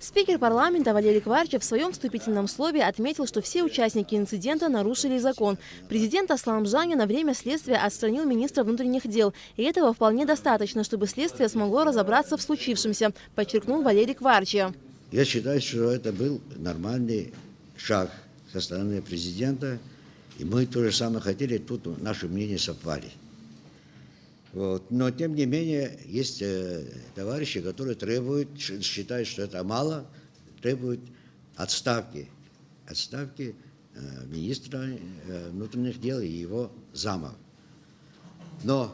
Спикер парламента Валерий Кварчев в своем вступительном слове отметил, что все участники инцидента нарушили закон. Президент Аслан Мжани на время следствия отстранил министра внутренних дел. И этого вполне достаточно, чтобы следствие смогло разобраться в случившемся, подчеркнул Валерий Кварчев. Я считаю, что это был нормальный шаг со стороны президента. И мы то же самое хотели, тут наши мнения совпали. Вот. Но, тем не менее, есть товарищи, которые требуют, считают, что это мало, требуют отставки министра внутренних дел и его замов. Но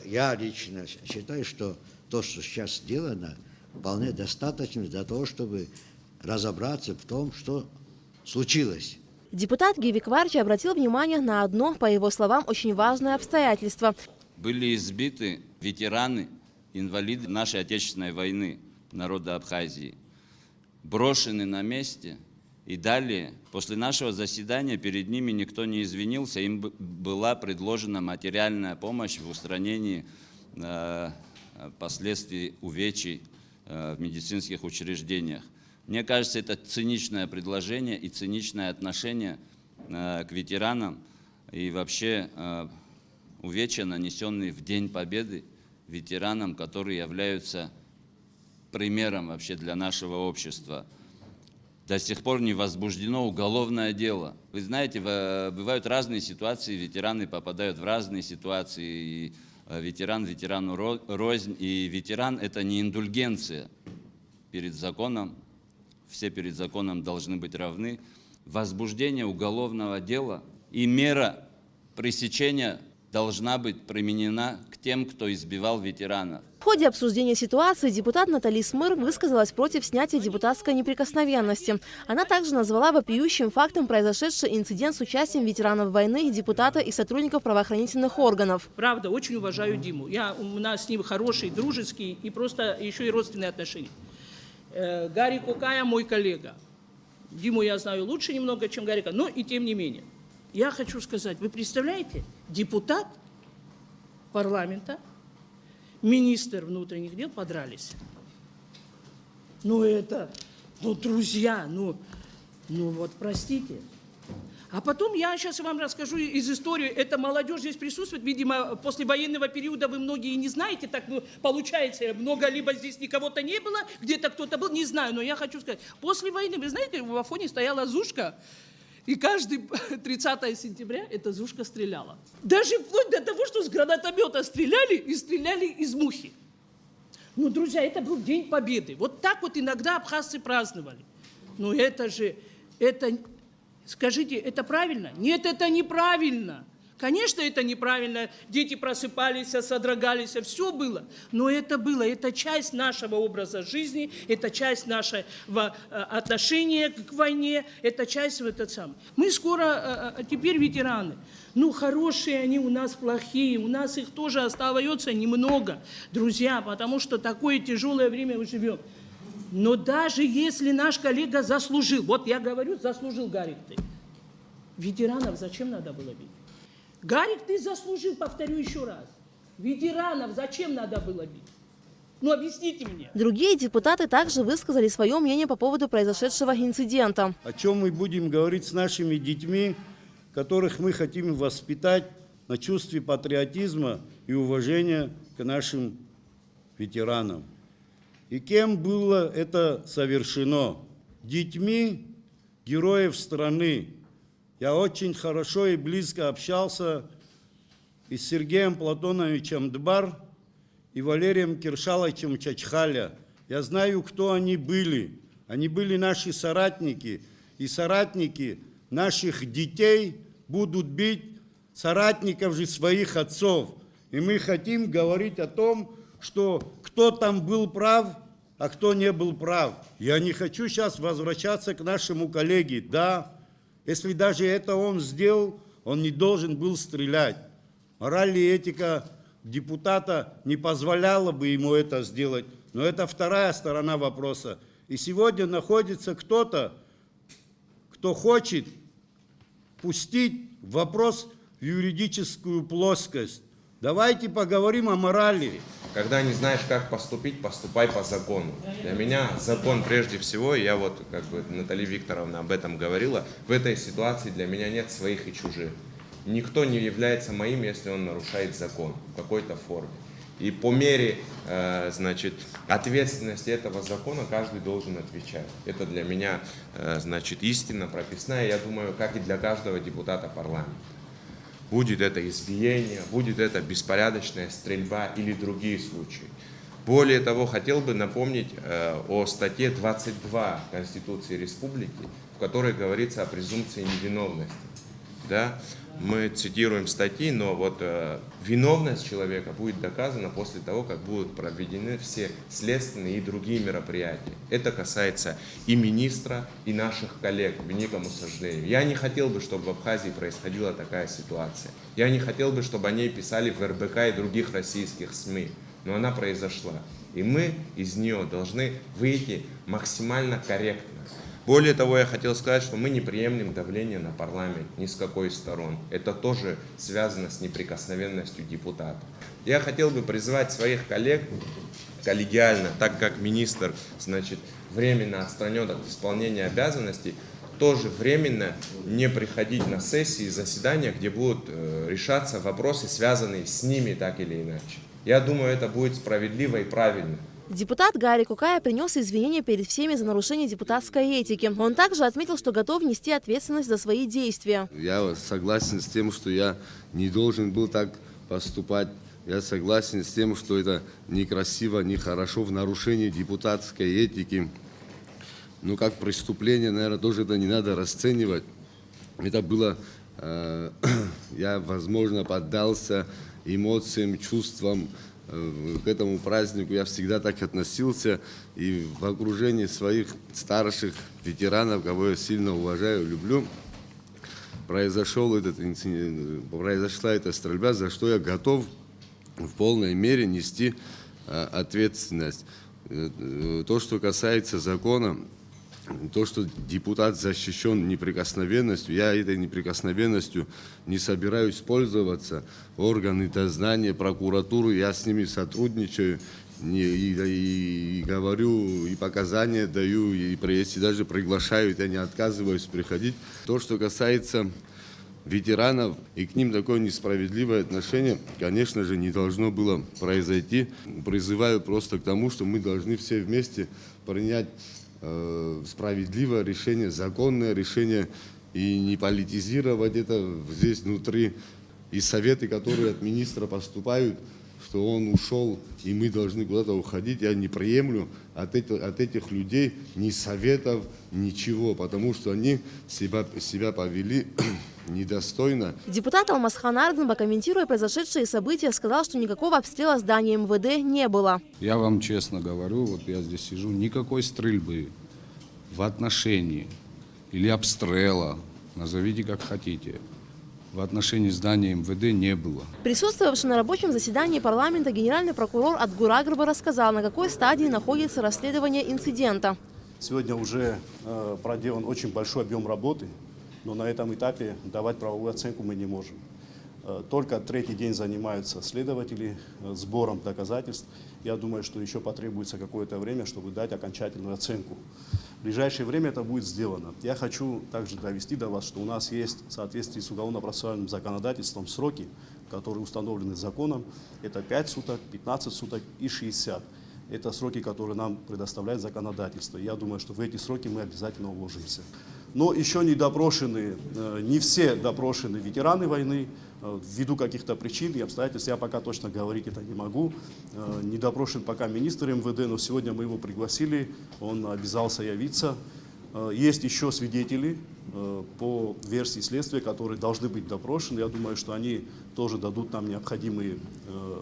я лично считаю, что то, что сейчас сделано, вполне достаточно для того, чтобы разобраться в том, что случилось. Депутат Гиви Кварчи обратил внимание на одно, по его словам, очень важное обстоятельство. Были избиты ветераны, инвалиды нашей Отечественной войны народа Абхазии, брошены на месте. И далее, после нашего заседания, перед ними никто не извинился, им была предложена материальная помощь в устранении последствий увечий в медицинских учреждениях. Мне кажется, это циничное предложение и циничное отношение к ветеранам и вообще увечья, нанесенные в День Победы ветеранам, которые являются примером вообще для нашего общества. До сих пор не возбуждено уголовное дело. Вы знаете, бывают разные ситуации, ветераны попадают в разные ситуации, и ветеран ветерану рознь, и ветеран – это не индульгенция перед законом, все перед законом должны быть равны. Возбуждение уголовного дела и мера пресечения должна быть применена к тем, кто избивал ветеранов. В ходе обсуждения ситуации депутат Натали Смыр высказалась против снятия депутатской неприкосновенности. Она также назвала вопиющим фактом произошедший инцидент с участием ветеранов войны, депутата и сотрудников правоохранительных органов. Правда, очень уважаю Диму. У нас с ним хорошие, дружеские и просто еще и родственные отношения. Гарри Кукая мой коллега. Диму я знаю лучше немного, чем Гарика, но и тем не менее. Я хочу сказать, вы представляете, депутат парламента, министр внутренних дел подрались. Друзья, вот простите. А потом я сейчас вам расскажу из истории. Эта молодежь здесь присутствует. Видимо, после военного периода вы многие не знаете. Так получается, много либо здесь никого-то не было, где-то кто-то был, не знаю. Но я хочу сказать, после войны, вы знаете, в Афоне стояла Зушка, и каждый 30 сентября эта Зушка стреляла. Даже вплоть до того, что с гранатомета стреляли и стреляли из мухи. Друзья, это был День Победы. Вот так вот иногда абхазцы праздновали. Скажите, это правильно? Нет, это неправильно. Конечно, это неправильно. Дети просыпались, содрогались, все было. Но это часть нашего образа жизни, это часть нашего отношения к войне, это часть Мы скоро, теперь ветераны. Хорошие они у нас, плохие, у нас их тоже остается немного, друзья, потому что такое тяжелое время мы живем. Но даже если наш коллега заслужил, вот я говорю, заслужил, Гарик, ты. Ветеранов зачем надо было бить? Гарик, ты заслужил, повторю еще раз. Ветеранов зачем надо было бить? Объясните мне. Другие депутаты также высказали свое мнение по поводу произошедшего инцидента. О чем мы будем говорить с нашими детьми, которых мы хотим воспитать на чувстве патриотизма и уважения к нашим ветеранам. И кем было это совершено? Детьми героев страны. Я очень хорошо и близко общался и с Сергеем Платоновичем Дбар, и Валерием Киршаловичем Чачхаля. Я знаю, кто они были. Они были наши соратники. И соратники наших детей будут бить соратников же своих отцов. И мы хотим говорить о том, что кто там был прав, а кто не был прав. Я не хочу сейчас возвращаться к нашему коллеге. Да, если даже это он сделал, он не должен был стрелять. Мораль и этика депутата не позволяла бы ему это сделать. Но это вторая сторона вопроса. И сегодня находится кто-то, кто хочет пустить вопрос в юридическую плоскость. Давайте поговорим о морали. Когда не знаешь, как поступить, поступай по закону. Для меня закон прежде всего, и я вот, как бы Наталья Викторовна об этом говорила, в этой ситуации для меня нет своих и чужих. Никто не является моим, если он нарушает закон в какой-то форме. И по мере, значит, ответственности этого закона каждый должен отвечать. Это для меня, значит, истина прописная, я думаю, как и для каждого депутата парламента. Будет это избиение, будет это беспорядочная стрельба или другие случаи. Более того, хотел бы напомнить о статье 22 Конституции Республики, в которой говорится о презумпции невиновности. Да? Мы цитируем статьи, но вот виновность человека будет доказана после того, как будут проведены все следственные и другие мероприятия. Это касается и министра, и наших коллег, к великому сожалению. Я не хотел бы, чтобы в Абхазии происходила такая ситуация. Я не хотел бы, чтобы о ней писали в РБК и других российских СМИ. Но она произошла. И мы из нее должны выйти максимально корректно. Более того, я хотел сказать, что мы не приемлем давление на парламент ни с какой из сторон. Это тоже связано с неприкосновенностью депутата. Я хотел бы призвать своих коллег коллегиально, так как министр, значит, временно отстранен от исполнения обязанностей, тоже временно не приходить на сессии, заседания, где будут решаться вопросы, связанные с ними так или иначе. Я думаю, это будет справедливо и правильно. Депутат Гарри Кукая принес извинения перед всеми за нарушение депутатской этики. Он также отметил, что готов нести ответственность за свои действия. Я согласен с тем, что я не должен был так поступать. Я согласен с тем, что это некрасиво, нехорошо, в нарушении депутатской этики. Но как преступление, наверное, тоже это не надо расценивать. Это было, я, возможно, поддался эмоциям, чувствам. К этому празднику я всегда так относился, и в окружении своих старших ветеранов, кого я сильно уважаю, люблю, произошла эта стрельба, за что я готов в полной мере нести ответственность. То, что касается закона, то, что депутат защищен неприкосновенностью, я этой неприкосновенностью не собираюсь пользоваться. Органы дознания, прокуратуру, я с ними сотрудничаю и говорю, и показания даю, и если даже приглашают, я не отказываюсь приходить. То, что касается ветеранов, и к ним такое несправедливое отношение, конечно же, не должно было произойти. Призываю просто к тому, что мы должны все вместе принять справедливое решение, законное решение, и не политизировать это здесь внутри. И советы, которые от министра поступают, что он ушел, и мы должны куда-то уходить, я не приемлю от этих людей ни советов, ничего, потому что они себя повели недостойно. Депутат Алмазхан Ардын, комментируя произошедшие события, сказал, что никакого обстрела здания МВД не было. Я вам честно говорю, вот я здесь сижу, никакой стрельбы в отношении или обстрела, назовите как хотите, в отношении здания МВД не было. Присутствовавший на рабочем заседании парламента генеральный прокурор Атгур Агрба рассказал, на какой стадии находится расследование инцидента. Сегодня уже проделан очень большой объем работы, но на этом этапе давать правовую оценку мы не можем. Только третий день занимаются следователи сбором доказательств. Я думаю, что еще потребуется какое-то время, чтобы дать окончательную оценку. В ближайшее время это будет сделано. Я хочу также довести до вас, что у нас есть в соответствии с уголовно-процессуальным законодательством сроки, которые установлены законом. Это 5 суток, 15 суток и 60. Это сроки, которые нам предоставляет законодательство. Я думаю, что в эти сроки мы обязательно уложимся. Но еще не допрошены, не все допрошены ветераны войны, ввиду каких-то причин и обстоятельств, я пока точно говорить это не могу. Не допрошен пока министр МВД, но сегодня мы его пригласили, он обязался явиться. Есть еще свидетели по версии следствия, которые должны быть допрошены. Я думаю, что они тоже дадут нам необходимые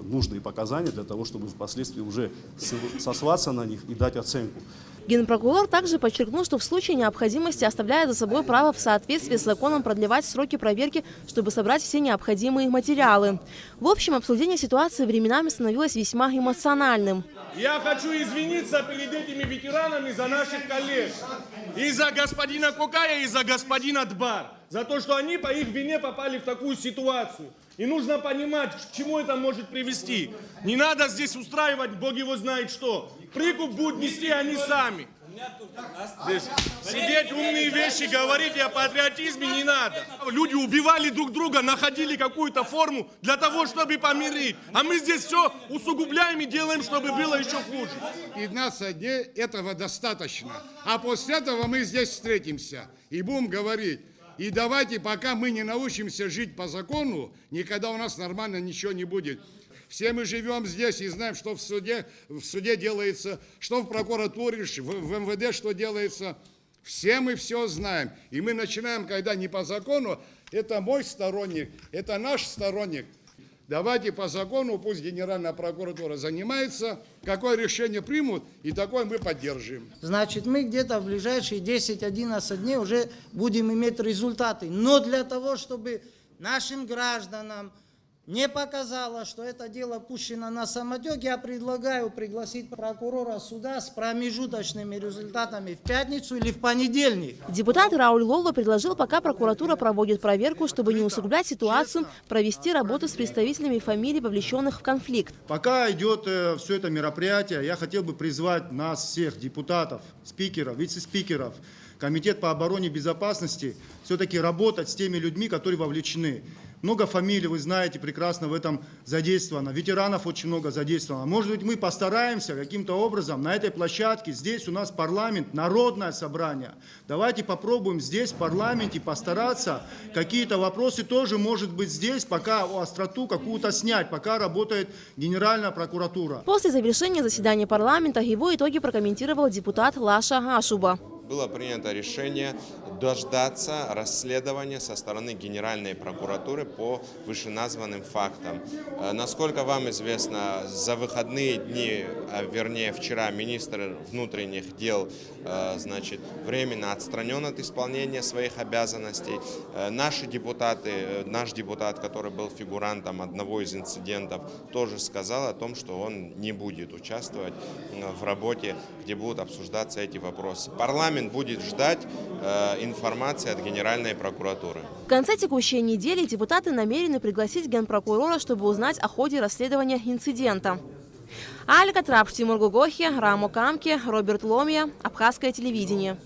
нужные показания для того, чтобы впоследствии уже сослаться на них и дать оценку. Генпрокурор также подчеркнул, что в случае необходимости оставляет за собой право в соответствии с законом продлевать сроки проверки, чтобы собрать все необходимые материалы. В общем, обсуждение ситуации временами становилось весьма эмоциональным. Я хочу извиниться перед этими ветеранами за наших коллег. И за господина Кокая, и за господина Дбар. За то, что они по их вине попали в такую ситуацию. И нужно понимать, к чему это может привести. Не надо здесь устраивать, Бог его знает что. Прикуп будут нести они сами. Здесь сидеть, умные вещи говорить о патриотизме не надо. Люди убивали друг друга, находили какую-то форму для того, чтобы помирить. А мы здесь все усугубляем и делаем, чтобы было еще хуже. 15 дней этого достаточно. А после этого мы здесь встретимся и будем говорить. И давайте, пока мы не научимся жить по закону, никогда у нас нормально ничего не будет. Все мы живем здесь и знаем, что в суде делается, что в прокуратуре, в МВД что делается. Все мы все знаем. И мы начинаем, когда не по закону, это мой сторонник, это наш сторонник. Давайте по закону, пусть Генеральная прокуратура занимается, какое решение примут, и такое мы поддержим. Значит, мы где-то в ближайшие 10-11 дней уже будем иметь результаты. Но для того, чтобы нашим гражданам не показало, что это дело пущено на самотек, я предлагаю пригласить прокурора суда с промежуточными результатами в пятницу или в понедельник. Депутат Рауль Лолва предложил, пока прокуратура проводит проверку, чтобы не усугублять ситуацию, провести работу с представителями фамилий, вовлеченных в конфликт. Пока идет все это мероприятие, я хотел бы призвать нас всех, депутатов, спикеров, вице-спикеров, Комитет по обороне и безопасности, все-таки работать с теми людьми, которые вовлечены. Много фамилий, вы знаете, прекрасно в этом задействовано. Ветеранов очень много задействовано. Может быть, мы постараемся каким-то образом на этой площадке, здесь у нас парламент, народное собрание. Давайте попробуем здесь, в парламенте, постараться какие-то вопросы тоже, может быть, здесь, пока остроту какую-то снять, пока работает Генеральная прокуратура. После завершения заседания парламента его итоги прокомментировал депутат Лаша Ашуба. Было принято решение дождаться расследования со стороны Генеральной прокуратуры по вышеназванным фактам. Насколько вам известно, за выходные дни, вернее вчера, министр внутренних дел временно отстранен от исполнения своих обязанностей. Наши депутаты, наш депутат, который был фигурантом одного из инцидентов, тоже сказал о том, что он не будет участвовать в работе, где будут обсуждаться эти вопросы. Парламент будет ждать информации от Генеральной прокуратуры. В конце текущей недели депутаты намерены пригласить генпрокурора, чтобы узнать о ходе расследования инцидента. Алька Трапш, Тимур Гугохи, Рамо Камки, Роберт Ломия, Абхазское телевидение.